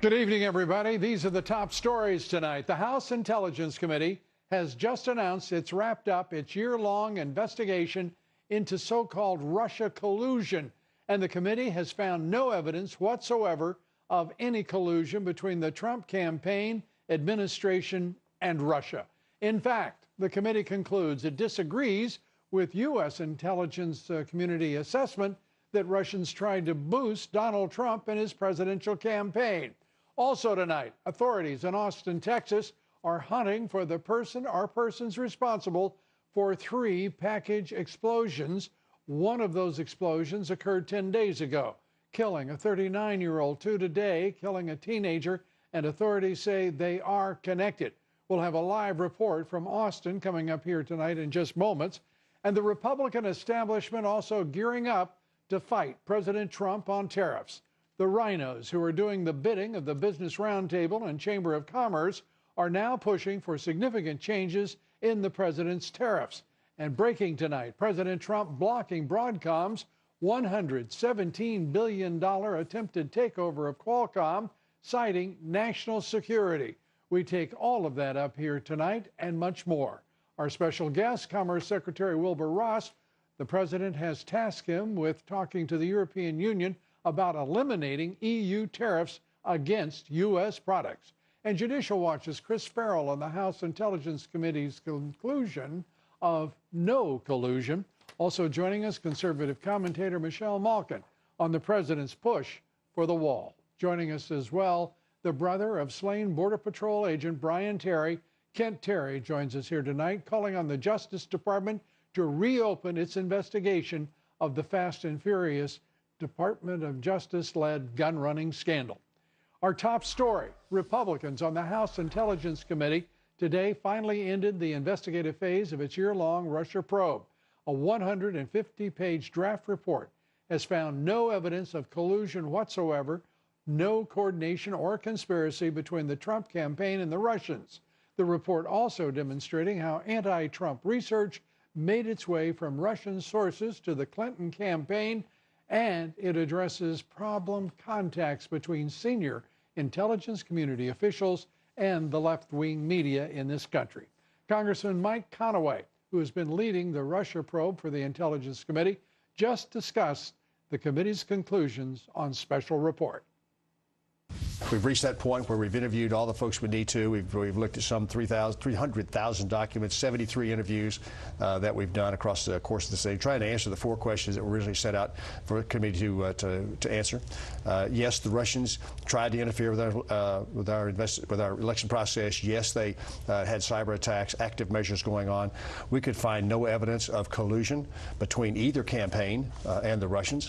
Good evening, everybody. These are the top stories tonight. The House Intelligence Committee has just announced it's wrapped up its year-long investigation into so-called Russia collusion, and the committee has found no evidence whatsoever of any collusion between the Trump campaign, administration, and Russia. In fact, the committee concludes it disagrees with U.S. intelligence community assessment that Russians tried to boost Donald Trump in his presidential campaign. Also tonight, authorities in Austin, Texas, are hunting for the person or persons responsible for 3 package explosions. One of those explosions occurred 10 days ago, killing a 39-year-old, 2 today, killing a teenager, and authorities say they are connected. We'll have a live report from Austin coming up here tonight in just moments. And the Republican establishment also gearing up to fight President Trump on tariffs. The rhinos, who are doing the bidding of the Business Roundtable and Chamber of Commerce, are now pushing for significant changes in the president's tariffs. And breaking tonight, President Trump blocking Broadcom's $117 billion attempted takeover of Qualcomm, citing national security. We take all of that up here tonight and much more. Our special guest, Commerce Secretary Wilbur Ross, the president has tasked him with talking to the European Union about eliminating EU tariffs against U.S. products. And Judicial Watch's Chris Farrell on the House Intelligence Committee's conclusion of no collusion. Also joining us, conservative commentator Michelle Malkin on the president's push for the wall. Joining us as well, the brother of slain Border Patrol agent Brian Terry. Kent Terry joins us here tonight, calling on the Justice Department to reopen its investigation of the Fast and Furious Department of Justice-led gun-running scandal. Our top story, Republicans on the House Intelligence Committee today finally ended the investigative phase of its year-long Russia probe. A 150-page draft report has found no evidence of collusion whatsoever, no coordination or conspiracy between the Trump campaign and the Russians. The report also demonstrating how anti-Trump research made its way from Russian sources to the Clinton campaign, and it addresses problem contacts between senior intelligence community officials and the left-wing media in this country. Congressman Mike Conaway, who has been leading the Russia probe for the Intelligence Committee, just discussed the committee's conclusions on special report. We've reached that point where we've interviewed all the folks we need to. We've looked at some 300,000 documents, 73 interviews that we've done across the course of the day, trying to answer the 4 questions that were originally set out for the committee to answer. Yes, the Russians tried to interfere with our election process. Yes, they had cyber attacks, active measures going on. We could find no evidence of collusion between either campaign and the Russians.